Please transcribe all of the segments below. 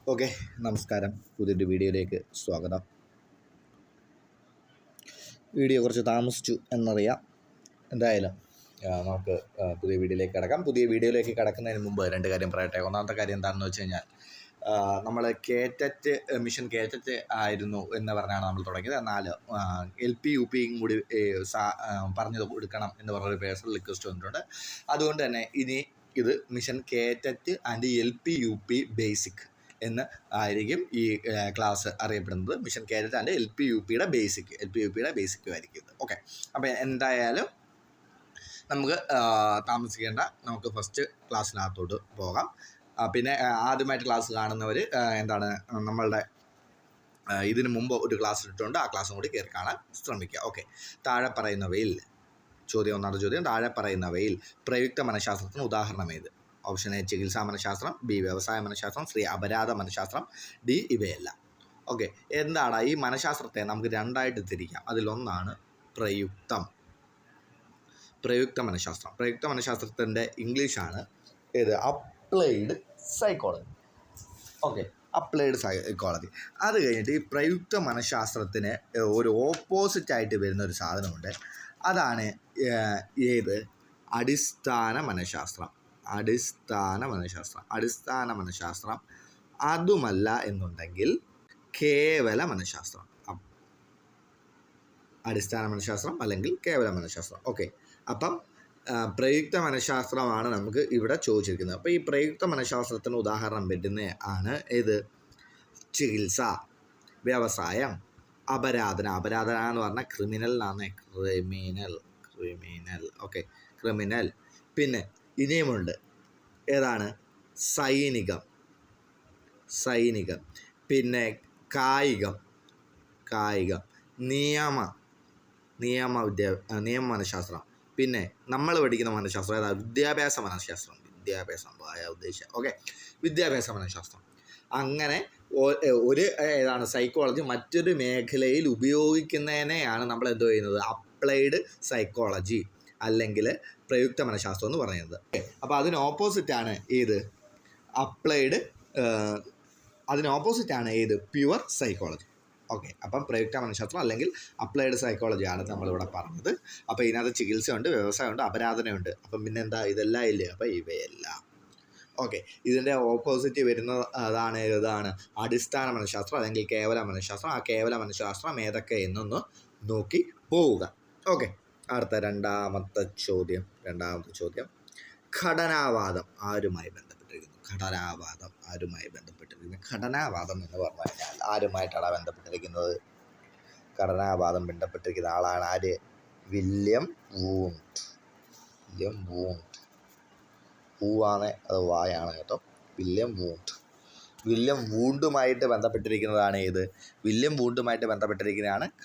Okay, നമസ്കാരം. പുതിയൊരു വീഡിയോയിലേക്ക് സ്വാഗതം. വീഡിയോ കുറച്ച് താമസിച്ചു എന്നറിയാം. എന്തായാലും നമുക്ക് പുതിയ വീഡിയോയിലേക്ക് കിടക്കാം. പുതിയ വീഡിയോയിലേക്ക് കിടക്കുന്നതിന് മുമ്പ് രണ്ട് കാര്യം പറയട്ടെ. ഒന്നാമത്തെ കാര്യം എന്താണെന്ന് വെച്ച് കഴിഞ്ഞാൽ, നമ്മൾ കേറ്ററ്റ് മിഷൻ കേറ്ററ്റ് ആയിരുന്നു എന്ന് പറഞ്ഞാണ് നമ്മൾ തുടങ്ങിയത്. എന്നാൽ LP UP കൂടി പറഞ്ഞു കൊടുക്കണം എന്ന് പറഞ്ഞൊരു പേഴ്സണൽ റിക്വസ്റ്റ് വന്നിട്ടുണ്ട്. അതുകൊണ്ട് തന്നെ ഇനി ഇത് mission KTET and LP UP basic എന്ന് ആയിരിക്കും ഈ ക്ലാസ് അറിയപ്പെടുന്നത്. മിഷൻ കേറ്ററ്റ് ആൻഡ് LP UPയുടെ ബേസിക്കും ആയിരിക്കും ഇത്. ഓക്കെ, അപ്പോൾ എന്തായാലും നമുക്ക് താമസിക്കേണ്ട, നമുക്ക് ഫസ്റ്റ് ക്ലാസ്സിനകത്തോട്ട് പോകാം. പിന്നെ ആദ്യമായിട്ട് ക്ലാസ് കാണുന്നവർ നമ്മളുടെ ഇതിന് മുമ്പ് ഒരു ക്ലാസ് ഇട്ടിട്ടുണ്ട്, ആ ക്ലാസ്സും കൂടി കയറി കാണാൻ ശ്രമിക്കുക. ഓക്കെ, താഴെ പറയുന്നവയിൽ ഒന്നാമത്തെ ചോദ്യം, താഴെ പറയുന്നവയിൽ പ്രയുക്ത മനഃശാസ്ത്രത്തിന് ഉദാഹരണം ഏത്? ഓപ്ഷൻ എ ചികിത്സാ മനഃശാസ്ത്രം, ബി വ്യവസായ മനഃശാസ്ത്രം, സി അപരാധ മനഃശാസ്ത്രം, ഡി ഇവയല്ല. ഓക്കെ, എന്താണ് ഈ മനഃശാസ്ത്രത്തെ നമുക്ക് രണ്ടായിട്ട് തിരിക്കാം. അതിലൊന്നാണ് പ്രയുക്ത മനഃശാസ്ത്രം. പ്രയുക്ത മനഃശാസ്ത്രത്തിൻ്റെ ഇംഗ്ലീഷാണ് ഏത്? Applied psychology. Okay, applied psychology. അത് കഴിഞ്ഞിട്ട് ഈ പ്രയുക്ത മനഃശാസ്ത്രത്തിന് ഒരു ഓപ്പോസിറ്റായിട്ട് വരുന്ന ഒരു സാധനമുണ്ട്. അതാണ് ഏത്? അടിസ്ഥാന മനഃശാസ്ത്രം. അതുമല്ല എന്നുണ്ടെങ്കിൽ കേവല മനഃശാസ്ത്രം. അടിസ്ഥാന മനഃശാസ്ത്രം അല്ലെങ്കിൽ കേവല മനഃശാസ്ത്രം. ഓക്കെ, അപ്പം പ്രയുക്ത മനഃശാസ്ത്രമാണ് നമുക്ക് ഇവിടെ ചോദിച്ചിരിക്കുന്നത്. അപ്പോൾ ഈ പ്രയുക്ത മനഃശാസ്ത്രത്തിന് ഉദാഹരണം പറ്റുന്ന ആണ് ഏത്? ചികിത്സ, വ്യവസായം, അപരാധന എന്ന് പറഞ്ഞാൽ ക്രിമിനൽ. Okay, criminal. പിന്നെ ഇനിയുമുണ്ട്, ഏതാണ്? സൈനികം. പിന്നെ കായികം, നിയമ മനഃശാസ്ത്രം. പിന്നെ നമ്മൾ പഠിക്കുന്ന മനഃശാസ്ത്രം ഏതാ? വിദ്യാഭ്യാസ മനഃശാസ്ത്രം. ഓക്കെ, വിദ്യാഭ്യാസ മനഃശാസ്ത്രം. അങ്ങനെ ഒരു ഏതാണ് സൈക്കോളജി മറ്റൊരു മേഖലയിൽ ഉപയോഗിക്കുന്നതിനെയാണ് നമ്മൾ എന്തോ ചെയ്യുന്നത്? അപ്ലൈഡ് സൈക്കോളജി അല്ലെങ്കിൽ പ്രയുക്ത മനഃശാസ്ത്രം എന്ന് പറയുന്നത്. അപ്പോൾ അതിന് ഓപ്പോസിറ്റാണ് ഏത്? Pure psychology. ഓക്കെ, അപ്പം പ്രയുക്ത മനഃശാസ്ത്രം അല്ലെങ്കിൽ അപ്ലൈഡ് സൈക്കോളജിയാണ് നമ്മളിവിടെ പറഞ്ഞത്. അപ്പോൾ ഇതിനകത്ത് ചികിത്സയുണ്ട്, വ്യവസായമുണ്ട്, അപരാധനയുണ്ട്. അപ്പം പിന്നെന്താ? ഇതെല്ലാം ഇല്ലേ? അപ്പോൾ ഇവയെല്ലാം. ഓക്കെ, ഇതിൻ്റെ ഓപ്പോസിറ്റ് വരുന്നത് ഏതാണ്? അടിസ്ഥാന മനഃശാസ്ത്രം അല്ലെങ്കിൽ കേവല മനഃശാസ്ത്രം. ആ കേവല മനഃശാസ്ത്രം ഏതൊക്കെ എന്നൊന്ന് നോക്കി പോവുക. ഓക്കെ, അടുത്ത രണ്ടാമത്തെ ചോദ്യം. ഘടനാവാദം ആരുമായി ബന്ധപ്പെട്ടിരിക്കുന്നു? ഘടനാവാദം എന്ന് പറഞ്ഞു കഴിഞ്ഞാൽ ആരുമായിട്ടാണ് ബന്ധപ്പെട്ടിരിക്കുന്നത്? ഘടനാവാദം ബന്ധപ്പെട്ടിരിക്കുന്ന ആളാണ് ആര്? William Wundt. പൂവാണ്, അത് വായാണ് കേട്ടോ. വില്യം വൂണ്ടുമായിട്ട് ബന്ധപ്പെട്ടിരിക്കുന്നതാണ് ഏത്?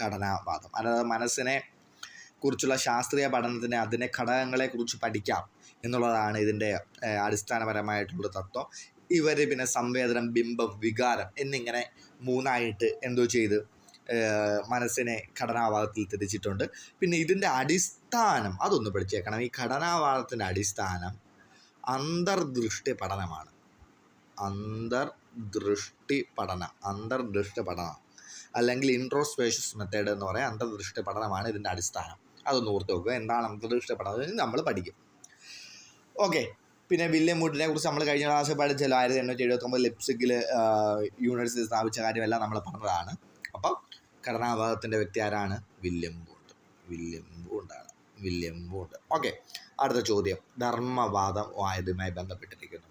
ഘടനാവാദം. അതായത് മനസ്സിനെ കുറിച്ചുള്ള ശാസ്ത്രീയ പഠനത്തിന് അതിൻ്റെ ഘടകങ്ങളെക്കുറിച്ച് പഠിക്കാം എന്നുള്ളതാണ് ഇതിൻ്റെ അടിസ്ഥാനപരമായിട്ടുള്ള തത്വം. ഇവർ പിന്നെ സംവേദനം, ബിംബം, വികാരം എന്നിങ്ങനെ മൂന്നായിട്ട് എന്തോ ചെയ്ത് മനസ്സിനെ ഘടനാവാദത്തിൽ തിരിച്ചിട്ടുണ്ട്. പിന്നെ ഇതിൻ്റെ അടിസ്ഥാനം അതൊന്ന് പഠിച്ചേക്കണം. ഈ ഘടനാവാദത്തിൻ്റെ അടിസ്ഥാനം അന്തർദൃഷ്ടി പഠനമാണ്. അന്തർദൃഷ്ടി പഠനം അല്ലെങ്കിൽ ഇൻട്രോസ്പേഷ്യസ് മെത്തേഡ് എന്ന് പറയാം. അന്തർദൃഷ്ടി പഠനമാണ് ഇതിൻ്റെ അടിസ്ഥാനം. അതൊന്ന് ഓർത്ത് നോക്കുക. എന്താണ് അന്തർദൃഷ്ടി പഠനം? നമ്മൾ പഠിക്കും. ഓക്കെ, പിന്നെ വില്യം വൂണ്ടിനെ കുറിച്ച് നമ്മൾ കഴിഞ്ഞ ക്ലാസ്സിൽ പഠിച്ചല്ലോ. 1879 ലെപ്സിക്കിൽ യൂണിവേഴ്സിറ്റി സ്ഥാപിച്ച കാര്യമെല്ലാം നമ്മൾ പറഞ്ഞതാണ്. അപ്പം ഘടനാവാദത്തിൻ്റെ വ്യക്തി ആരാണ്? William Wundt. ഓക്കെ, അടുത്ത ചോദ്യം ധർമ്മവാദം ആയതുമായി ബന്ധപ്പെട്ടിരിക്കുന്നു.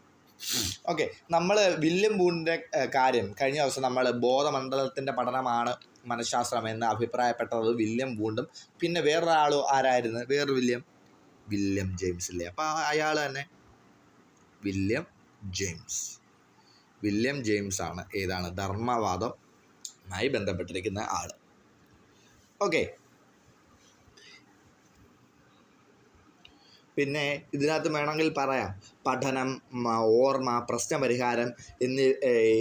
ഓക്കെ, നമ്മൾ വില്യം വൂണ്ടിൻ്റെ കാര്യം കഴിഞ്ഞ ദിവസം നമ്മൾ ബോധമണ്ഡലത്തിൻ്റെ പഠനമാണ് മനഃശാസ്ത്രം എന്ന് അഭിപ്രായപ്പെട്ടത് വില്യം വൂണ്ടും പിന്നെ വേറൊരാളും ആരായിരുന്നു? വില്യം ജെയിംസ് ഇല്ലേ? അപ്പോൾ അയാൾ തന്നെ വില്യം ജെയിംസ് ആണ് ഏതാണ്? ധർമ്മവാദവുമായി ബന്ധപ്പെട്ടിരിക്കുന്ന ആൾ. ഓക്കെ, പിന്നെ ഇതിനകത്ത് വേണമെങ്കിൽ പറയാം പഠനം, ഓർമ്മ, പ്രശ്നപരിഹാരം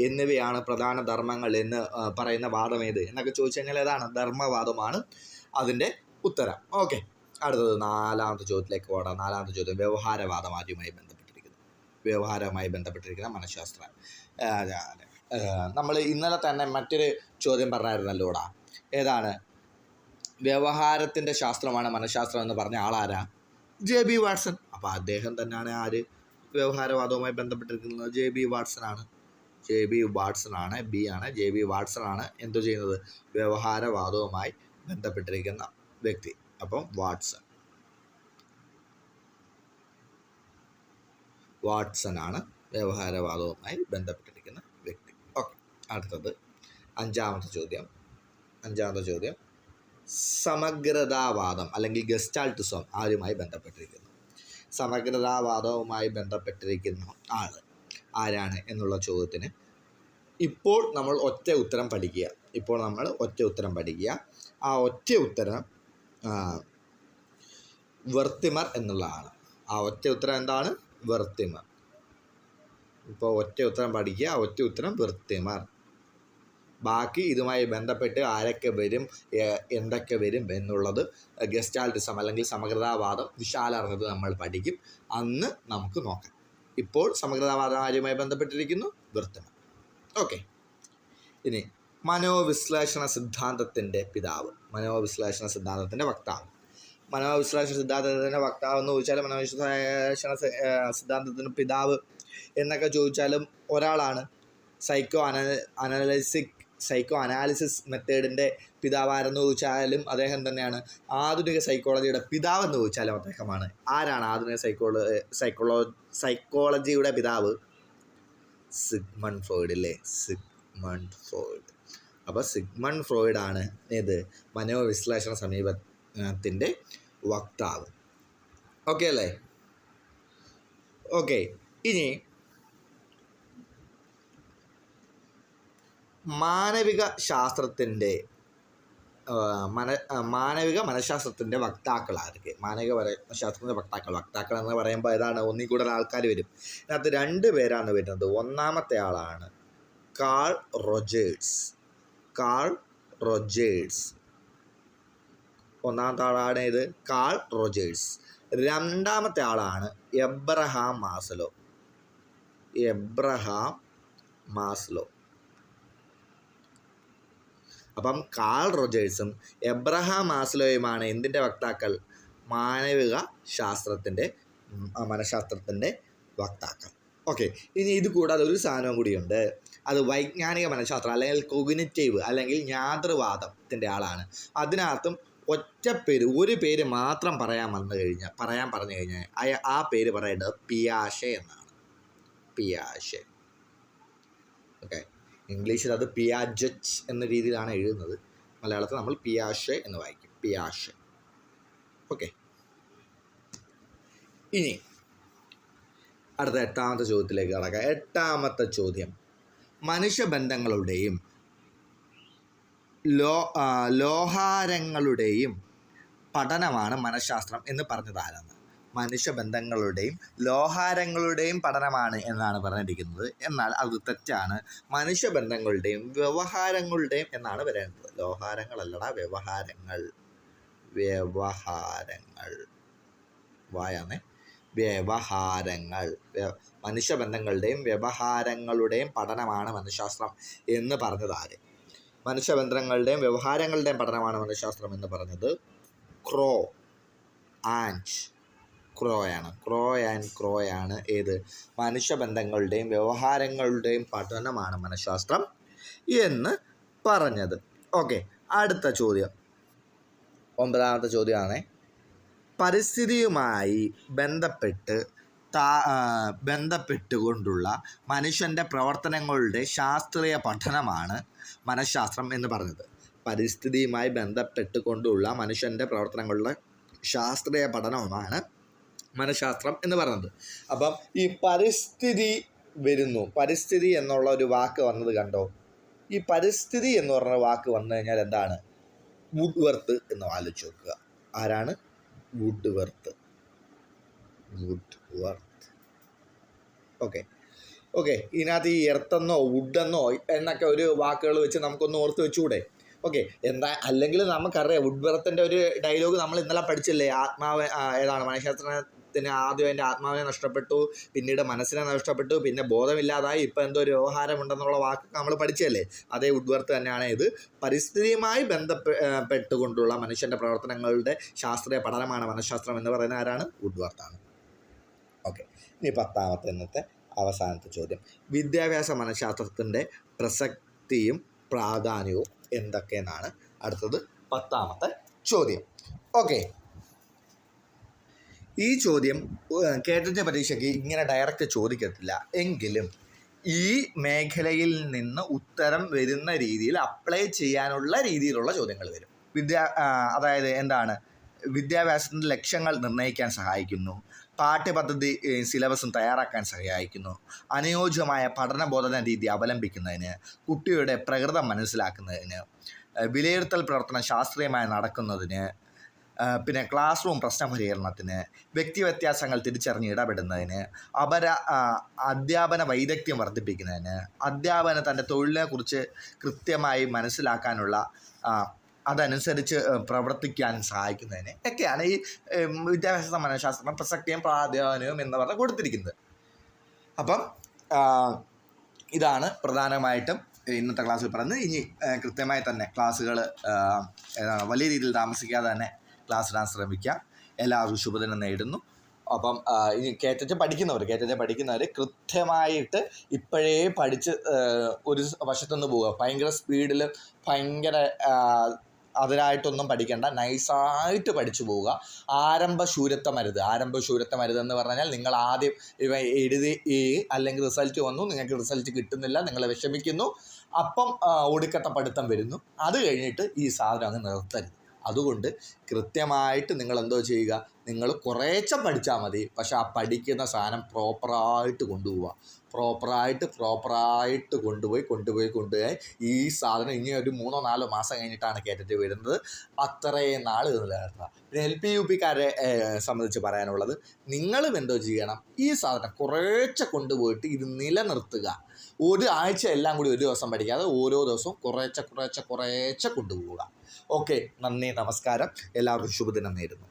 എന്നിവയാണ് പ്രധാന ധർമ്മങ്ങൾ എന്ന് പറയുന്ന വാദം ഏത് എന്നൊക്കെ ചോദിച്ചു കഴിഞ്ഞാൽ ഏതാണ്? ധർമ്മവാദമാണ് അതിൻ്റെ ഉത്തരം. ഓക്കെ, അടുത്തത് നാലാമത്തെ ചോദ്യത്തിലേക്ക് പോകാം. നാലാമത്തെ ചോദ്യം വ്യവഹാരവാദം ആദ്യമായി ബന്ധപ്പെട്ടിരിക്കുന്ന മനഃശാസ്ത്രം നമ്മൾ ഇന്നലെ തന്നെ മറ്റൊരു ചോദ്യം പറഞ്ഞായിരുന്നല്ലോടാ, ഏതാണ്? വ്യവഹാരത്തിൻ്റെ ശാസ്ത്രമാണ് മനഃശാസ്ത്രം എന്ന് പറഞ്ഞ ആളാരാ? JB Watson. അപ്പോൾ അദ്ദേഹം തന്നെയാണ് ആര്? വ്യവഹാരവാദവുമായി ബന്ധപ്പെട്ടിരിക്കുന്നത് JB വാട്സൺ ആണ്. JB വാട്സൺ ആണ്, ബി ആണ്. JB വാട്സൺ ആണ് എന്തു ചെയ്യുന്നത്? വ്യവഹാരവാദവുമായി ബന്ധപ്പെട്ടിരിക്കുന്ന വ്യക്തി. അപ്പം വാട്സൺ ആണ് വ്യവഹാരവാദവുമായി ബന്ധപ്പെട്ടിരിക്കുന്ന വ്യക്തി. ഓക്കെ, അടുത്തത് അഞ്ചാമത്തെ ചോദ്യം. സമഗ്രതാവാദം അല്ലെങ്കിൽ ഗസ്റ്റാൾട്ടിസം ആരുമായി ബന്ധപ്പെട്ടിരിക്കുന്നു? സമഗ്രതാവാദവുമായി ബന്ധപ്പെട്ടിരിക്കുന്ന ആൾ ആരാണ് എന്നുള്ള ചോദ്യത്തിന് ഇപ്പോൾ നമ്മൾ ഒറ്റ ഉത്തരം പഠിക്കുക. ആ ഒറ്റ ഉത്തരം വെർത്തിമർ എന്നുള്ളതാണ്. ആ ഒറ്റ ഉത്തരം എന്താണ്? വെർത്തിമർ. ഇപ്പോൾ ഒറ്റ ഉത്തരം പഠിക്കുക. ആ ഒറ്റ ഉത്തരം വെർത്തിമർ. ബാക്കി ഇതുമായി ബന്ധപ്പെട്ട് ആരൊക്കെ വരും, എന്തൊക്കെ വരും എന്നുള്ളത് ഗസ്റ്റാൾട്ടിസം അല്ലെങ്കിൽ സമഗ്രതാവാദം വിശാലാർത്ഥത്തിൽ നമ്മൾ പഠിക്കും. അന്ന് നമുക്ക് നോക്കാം. ഇപ്പോൾ സമഗ്രതാവാദം ആരുമായി ബന്ധപ്പെട്ടിരിക്കുന്നു? വെർത്തിമർ. ഓക്കെ, ഇനി മനോവിശ്ലേഷണ സിദ്ധാന്തത്തിൻ്റെ പിതാവ്, മനോവിശ്ലേഷണ സിദ്ധാന്തത്തിൻ്റെ വക്താവ്. മനോവിശ്ലേഷണ സിദ്ധാന്തത്തിൻ്റെ വക്താവ് എന്ന് ചോദിച്ചാൽ മനോവിശ്ലേഷണ സിദ്ധാന്തത്തിൻ്റെ പിതാവ് എന്നൊക്കെ ചോദിച്ചാലും ഒരാളാണ്. സൈക്കോ അനാലിസിസ് മെത്തേഡിൻ്റെ പിതാവാരെന്ന് ചോദിച്ചാലും അദ്ദേഹം തന്നെയാണ്. ആധുനിക സൈക്കോളജിയുടെ പിതാവെന്ന് ചോദിച്ചാലും അദ്ദേഹമാണ്. ആരാണ് ആധുനിക സൈക്കോളജിയുടെ പിതാവ്? സിഗ്മണ്ട് ഫ്രോയിഡ് അല്ലേ? Sigmund Freud. അപ്പോൾ സിഗ്മണ്ട് ഫ്രോയിഡ് ആണ് ഏത്? മനോവിശ്ലേഷണ സമീപനത്തിൻ്റെ വക്താവ്. ഓക്കെ അല്ലേ? ഓക്കെ, ഇനി മാനവിക മനഃശാസ്ത്രത്തിൻ്റെ വക്താക്കൾ ആരൊക്കെ? മാനവിക മനഃശാസ്ത്രത്തിൻ്റെ വക്താക്കൾ എന്ന് പറയുമ്പോൾ ഏതാണ്? ഒന്നിൽ കൂടുതൽ ആൾക്കാർ വരും. ഇതിനകത്ത് 2 പേരാണ് വരുന്നത്. ഒന്നാമത്തെ ആളാണ് കാൾ റോജേഴ്സ്. ഒന്നാമത്തെ ആളാണ് ഇത് കാൾ റോജേഴ്സ്. രണ്ടാമത്തെ ആളാണ് എബ്രഹാം മാസ്ലോ. അപ്പം കാൾ റോജേഴ്സും എബ്രഹാം മാസ്ലോയുമാണ് എന്തിൻ്റെ വക്താക്കൾ? മാനവിക മനഃശാസ്ത്രത്തിൻ്റെ വക്താക്കൾ. ഓക്കെ, ഇനി ഇത് കൂടാതെ ഒരു സാധനവും കൂടിയുണ്ട്. അത് വൈജ്ഞാനിക മനഃശാസ്ത്രം അല്ലെങ്കിൽ കോഗ്നിറ്റീവ് അല്ലെങ്കിൽ ജ്ഞാതൃവാദത്തിൻ്റെ ആളാണ്. അതിനകത്തും ഒരു പേര് മാത്രം പറയാൻ പറഞ്ഞു കഴിഞ്ഞാൽ ആ പേര് പറയേണ്ടത് പിയാഷെ എന്നാണ്. പിയാഷെ. ഓക്കെ, ഇംഗ്ലീഷിൽ അത് പിയാജറ്റ് എന്ന രീതിയിലാണ് എഴുതുന്നത്. മലയാളത്തിൽ നമ്മൾ പിയാഷെ എന്ന് വായിക്കും. പിയാഷെ. ഓക്കെ, ഇനി അടുത്ത 8ാമത്തെ ചോദ്യത്തിലേക്ക് കടക്കാം. 8ാമത്തെ ചോദ്യം, മനുഷ്യബന്ധങ്ങളുടെയും ലോഹാരങ്ങളുടെയും പഠനമാണ് മനഃശാസ്ത്രം എന്ന് പറഞ്ഞത് ആരാണ്? മനുഷ്യബന്ധങ്ങളുടെയും ലോഹാരങ്ങളുടെയും പഠനമാണ് എന്നാണ് പറഞ്ഞിരിക്കുന്നത്. എന്നാൽ അത് തെറ്റാണ്. മനുഷ്യബന്ധങ്ങളുടെയും വ്യവഹാരങ്ങളുടെയും എന്നാണ് വരേണ്ടത്. ലോഹാരങ്ങളല്ലടാ, വ്യവഹാരങ്ങൾ. വ്യവഹാരങ്ങൾ. മനുഷ്യബന്ധങ്ങളുടെയും വ്യവഹാരങ്ങളുടെയും പഠനമാണ് മനഃശാസ്ത്രം എന്ന് പറഞ്ഞത് ആര്? മനുഷ്യബന്ധങ്ങളുടെയും വ്യവഹാരങ്ങളുടെയും പഠനമാണ് മനഃശാസ്ത്രം എന്ന് പറഞ്ഞത് ക്രോ ആൻഡ് ക്രോയാണ്. ഏത്? മനുഷ്യബന്ധങ്ങളുടെയും വ്യവഹാരങ്ങളുടെയും പഠനമാണ് മനഃശാസ്ത്രം എന്ന് പറഞ്ഞത്. ഓക്കെ, അടുത്ത ചോദ്യം 9ാമത്തെ ചോദ്യമാണ്. പരിസ്ഥിതിയുമായി ബന്ധപ്പെട്ടുകൊണ്ടുള്ള മനുഷ്യൻ്റെ പ്രവർത്തനങ്ങളുടെ ശാസ്ത്രീയ പഠനമാണ് മനഃശാസ്ത്രം എന്ന് പറഞ്ഞത്. പരിസ്ഥിതിയുമായി ബന്ധപ്പെട്ടുകൊണ്ടുള്ള മനുഷ്യൻ്റെ പ്രവർത്തനങ്ങളുടെ ശാസ്ത്രീയ പഠനമാണ് മനഃശാസ്ത്രം എന്ന് പറയുന്നത്. അപ്പം ഈ പരിസ്ഥിതി എന്നുള്ള ഒരു വാക്ക് വന്നത് കണ്ടോ? ഈ പരിസ്ഥിതി എന്ന് പറഞ്ഞ വാക്ക് വന്നു കഴിഞ്ഞാൽ എന്താണ്? വുഡ്വർത്ത് എന്ന് ആലോചിച്ച് നോക്കുക. ആരാണ്? വുഡ്വർത്ത്. ഓക്കെ, ഇതിനകത്ത് ഈ എർത്തെന്നോ വുഡെന്നോ എന്നൊക്കെ ഒരു വാക്കുകൾ വെച്ച് നമുക്കൊന്ന് ഓർത്ത് വെച്ചുകൂടെ? ഓക്കെ. അല്ലെങ്കിൽ നമുക്കറിയാം വുഡ്വർത്തിൻ്റെ ഒരു ഡയലോഗ് നമ്മൾ ഇന്നലെ പഠിച്ചില്ലേ, ആത്മാവ് ഏതാണ് മനഃശാസ്ത്രത്തിന് ആദ്യം എൻ്റെ ആത്മാവിനെ നഷ്ടപ്പെട്ടു, പിന്നീട് മനസ്സിനെ നഷ്ടപ്പെട്ടു, പിന്നെ ബോധമില്ലാതായി, ഇപ്പം എന്തോ ഒരു വ്യവഹാരമുണ്ടെന്നുള്ള വാക്ക് നമ്മൾ പഠിച്ചല്ലേ. അതേ വുഡ്വർത്ത് തന്നെയാണ് ഇത്. പരിസ്ഥിതിയുമായി ബന്ധപ്പെട്ടുകൊണ്ടുള്ള മനുഷ്യൻ്റെ പ്രവർത്തനങ്ങളുടെ ശാസ്ത്രീയ പഠനമാണ് മനഃശാസ്ത്രം എന്ന് പറയുന്ന ആരാണ്? വുഡ്വർത്താണ്. ഓക്കെ. ഇനി 10ാമത്തെ ഇന്നത്തെ അവസാനത്തെ ചോദ്യം, വിദ്യാഭ്യാസ മനഃശാസ്ത്രത്തിൻ്റെ പ്രസക്തിയും പ്രാധാന്യവും എന്തൊക്കെയെന്നാണ് അടുത്തത് 10ാമത്തെ ചോദ്യം. ഓക്കെ. ഈ ചോദ്യം കേട്ടിട്ട് പരീക്ഷയ്ക്ക് ഇങ്ങനെ ഡയറക്റ്റ് ചോദിക്കത്തില്ല, എങ്കിലും ഈ മേഖലയിൽ നിന്ന് ഉത്തരം വരുന്ന രീതിയിൽ അപ്ലൈ ചെയ്യാനുള്ള രീതിയിലുള്ള ചോദ്യങ്ങൾ വരും. അതായത് എന്താണ്, വിദ്യാഭ്യാസത്തിൻ്റെ ലക്ഷ്യങ്ങൾ നിർണ്ണയിക്കാൻ സഹായിക്കുന്നു, പാഠ്യപദ്ധതി സിലബസും തയ്യാറാക്കാൻ സഹായിക്കുന്നു, അനുയോജ്യമായ പഠനബോധന രീതി അവലംബിക്കുന്നതിന്, കുട്ടിയുടെ പ്രകൃതം മനസ്സിലാക്കുന്നതിന്, വിലയിരുത്തൽ പ്രവർത്തനം ശാസ്ത്രീയമായി നടക്കുന്നതിന്, പിന്നെ ക്ലാസ് റൂം പ്രശ്ന പരിഹരണത്തിന്, വ്യക്തിവ്യത്യാസങ്ങൾ തിരിച്ചറിഞ്ഞ് ഇടപെടുന്നതിന്, അധ്യാപന വൈദഗ്ധ്യം വർദ്ധിപ്പിക്കുന്നതിന്, അധ്യാപന തൻ്റെ തൊഴിലിനെക്കുറിച്ച് കൃത്യമായി മനസ്സിലാക്കാനുള്ള അതനുസരിച്ച് പ്രവർത്തിക്കാൻ സഹായിക്കുന്നതിന് ഒക്കെയാണ് ഈ വിദ്യാഭ്യാസ മനഃശാസ്ത്രം പ്രസക്തിയും പ്രാധാന്യവും എന്ന് പറഞ്ഞ് കൊടുത്തിരിക്കുന്നത്. അപ്പം ഇതാണ് പ്രധാനമായിട്ടും ഇന്നത്തെ ക്ലാസ്സിൽ പറയുന്നത്. ഇനി കൃത്യമായി തന്നെ ക്ലാസ്സുകൾ വലിയ രീതിയിൽ താമസിക്കാതെ തന്നെ ക്ലാസ് ഇടാൻ ശ്രമിക്കുക. എല്ലാവർക്കും ശുഭദിനം നേടുന്നു. അപ്പം ഇനി കേറ്ററ്റ് പഠിക്കുന്നവർ കൃത്യമായിട്ട് ഇപ്പോഴേ പഠിച്ച് ഒരു വശത്തുനിന്ന് പോവുക. ഭയങ്കര സ്പീഡിൽ അതിനായിട്ടൊന്നും പഠിക്കേണ്ട, നൈസായിട്ട് പഠിച്ചു പോവുക. ആരംഭശൂരത്വമരുത് എന്ന് പറഞ്ഞാൽ നിങ്ങൾ ആദ്യം എഴുതി അല്ലെങ്കിൽ റിസൾട്ട് വന്നു, നിങ്ങൾക്ക് റിസൾട്ട് കിട്ടുന്നില്ല, നിങ്ങൾ വിഷമിക്കുന്നു, അപ്പം ഒടുക്കത്തെ പഠിത്തം വരുന്നു. അത് കഴിഞ്ഞിട്ട് ഈ സാധനം അങ്ങ് നിർത്തരുത്. അതുകൊണ്ട് കൃത്യമായിട്ട് നിങ്ങൾ എന്തോ ചെയ്യുക, നിങ്ങൾ കുറേശ്ശെ പഠിച്ചാൽ മതി, പക്ഷെ ആ പഠിക്കുന്ന സാധനം പ്രോപ്പറായിട്ട് കൊണ്ടുപോയി ഈ സാധനം ഇനി ഒരു 3-4 മാസം കഴിഞ്ഞിട്ടാണ് കേട്ടിട്ട് വരുന്നത്. അത്രയും നാൾ നിലനിർത്തുക. പിന്നെ LP-UPക്കാരെ സംബന്ധിച്ച് പറയാനുള്ളത്, നിങ്ങളും എന്തോ ചെയ്യണം, ഈ സാധനം കുറേശ്ശെ കൊണ്ടുപോയിട്ട് ഇത് നിലനിർത്തുക. ഒരു ആഴ്ച എല്ലാം കൂടി ഒരു ദിവസം പഠിക്കാതെ ഓരോ ദിവസവും കുറേശ്ശെ കൊണ്ടുപോവുക. ഓക്കെ. നന്ദി, നമസ്കാരം. എല്ലാവർക്കും ശുഭദിനം നേരുന്നു.